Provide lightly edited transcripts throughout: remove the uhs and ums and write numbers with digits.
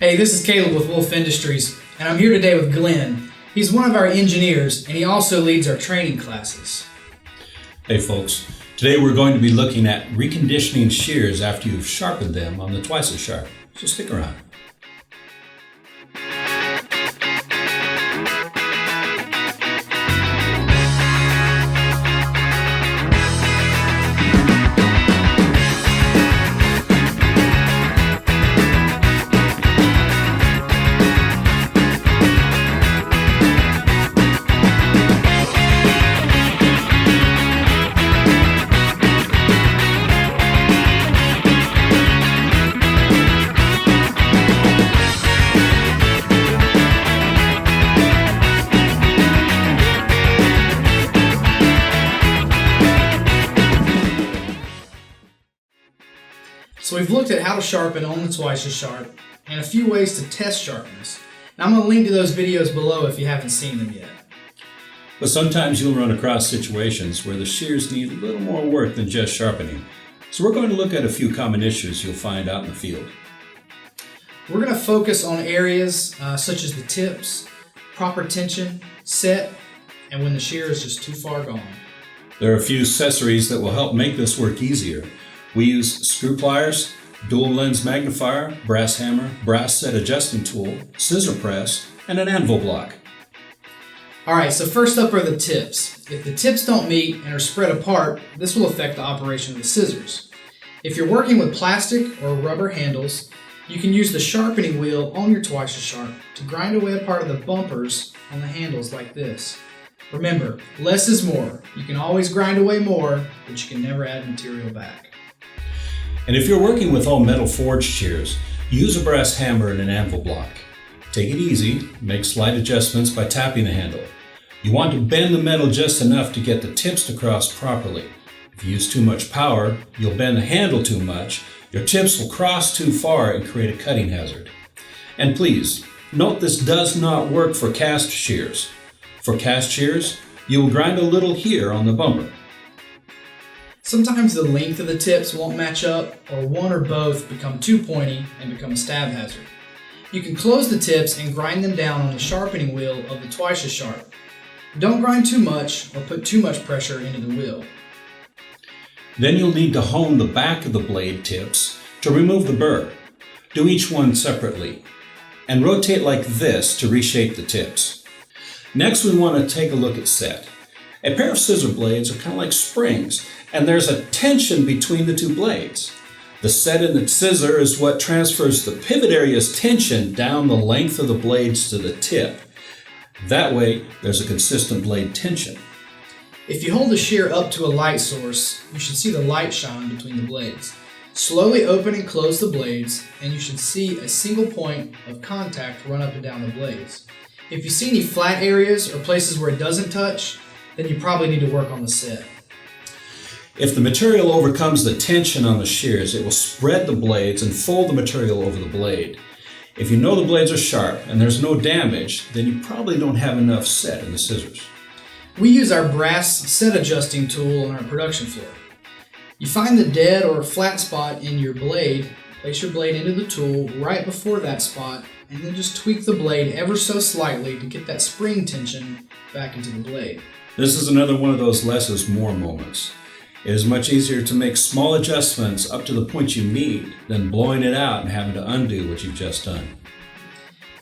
Hey, this is Caleb with Wolf Industries, and I'm here today with Glenn. He's one of our engineers, and he also leads our training classes. Hey folks, today we're going to be looking at reconditioning shears after you've sharpened them on the Twice as Sharp, so stick around. So we've looked at how to sharpen on the Twice as Sharp and a few ways to test sharpness. And I'm going to link to those videos below if you haven't seen them yet. But sometimes you'll run across situations where the shears need a little more work than just sharpening. So we're going to look at a few common issues you'll find out in the field. We're going to focus on areas such as the tips, proper tension, set, and when the shear is just too far gone. There are a few accessories that will help make this work easier. We use screw pliers, dual lens magnifier, brass hammer, brass set adjusting tool, scissor press, and an anvil block. Alright, so first up are the tips. If the tips don't meet and are spread apart, this will affect the operation of the scissors. If you're working with plastic or rubber handles, you can use the sharpening wheel on your Twice as Sharp to grind away a part of the bumpers on the handles like this. Remember, less is more. You can always grind away more, but you can never add material back. And if you're working with all metal forged shears, use a brass hammer and an anvil block. Take it easy, make slight adjustments by tapping the handle. You want to bend the metal just enough to get the tips to cross properly. If you use too much power, you'll bend the handle too much, your tips will cross too far and create a cutting hazard. And please, note this does not work for cast shears. For cast shears, you will grind a little here on the bumper. Sometimes the length of the tips won't match up, or one or both become too pointy and become a stab hazard. You can close the tips and grind them down on the sharpening wheel of the Twice as Sharp. Don't grind too much or put too much pressure into the wheel. Then you'll need to hone the back of the blade tips to remove the burr. Do each one separately, and rotate like this to reshape the tips. Next, we want to take a look at set. A pair of scissor blades are kind of like springs, and there's a tension between the two blades. The set in the scissor is what transfers the pivot area's tension down the length of the blades to the tip. That way, there's a consistent blade tension. If you hold the shear up to a light source, you should see the light shine between the blades. Slowly open and close the blades, and you should see a single point of contact run up and down the blades. If you see any flat areas or places where it doesn't touch, then you probably need to work on the set. If the material overcomes the tension on the shears, it will spread the blades and fold the material over the blade. If you know the blades are sharp and there's no damage, then you probably don't have enough set in the scissors. We use our brass set adjusting tool on our production floor. You find the dead or flat spot in your blade, place your blade into the tool right before that spot, and then just tweak the blade ever so slightly to get that spring tension back into the blade. This is another one of those less is more moments. It is much easier to make small adjustments up to the point you need than blowing it out and having to undo what you've just done.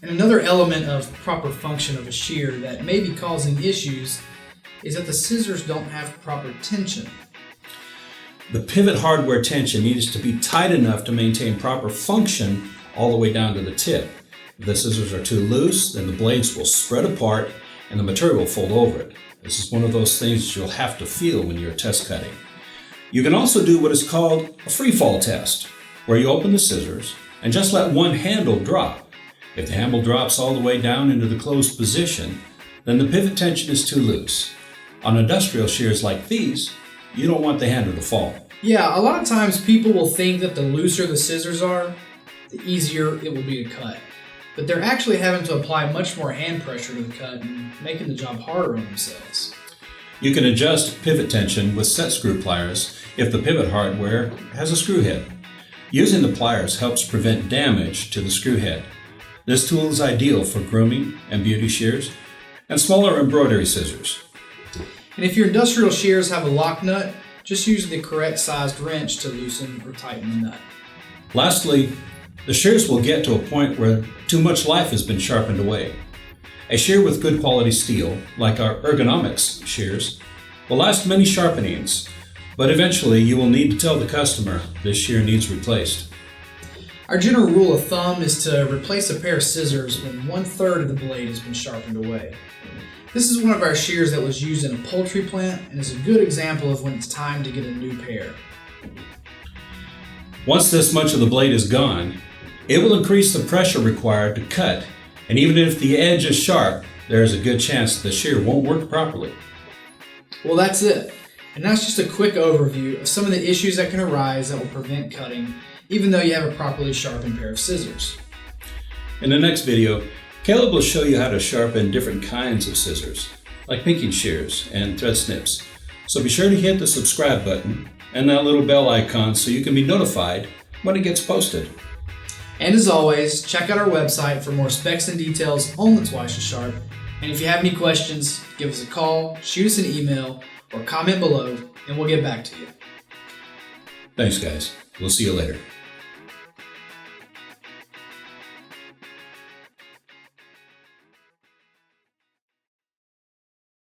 And another element of proper function of a shear that may be causing issues is that the scissors don't have proper tension. The pivot hardware tension needs to be tight enough to maintain proper function all the way down to the tip. If the scissors are too loose, then the blades will spread apart and the material will fold over it. This is one of those things you'll have to feel when you're test cutting. You can also do what is called a free fall test, where you open the scissors and just let one handle drop. If the handle drops all the way down into the closed position, then the pivot tension is too loose. On industrial shears like these, you don't want the handle to fall. Yeah, a lot of times people will think that the looser the scissors are, the easier it will be to cut. But they're actually having to apply much more hand pressure to the cut and making the job harder on themselves. You can adjust pivot tension with set screw pliers if the pivot hardware has a screw head. Using the pliers helps prevent damage to the screw head. This tool is ideal for grooming and beauty shears and smaller embroidery scissors. And if your industrial shears have a lock nut, just use the correct sized wrench to loosen or tighten the nut. Lastly, the shears will get to a point where too much life has been sharpened away. A shear with good quality steel, like our Ergonomics shears, will last many sharpenings, but eventually you will need to tell the customer this shear needs replaced. Our general rule of thumb is to replace a pair of scissors when 1/3 of the blade has been sharpened away. This is one of our shears that was used in a poultry plant and is a good example of when it's time to get a new pair. Once this much of the blade is gone, it will increase the pressure required to cut, and even if the edge is sharp, there is a good chance the shear won't work properly. Well, that's it. And that's just a quick overview of some of the issues that can arise that will prevent cutting, even though you have a properly sharpened pair of scissors. In the next video, Caleb will show you how to sharpen different kinds of scissors, like pinking shears and thread snips. So be sure to hit the subscribe button and that little bell icon so you can be notified when it gets posted. And as always, check out our website for more specs and details on the Twice as Sharp. And if you have any questions, give us a call, shoot us an email, or comment below, and we'll get back to you. Thanks, guys. We'll see you later.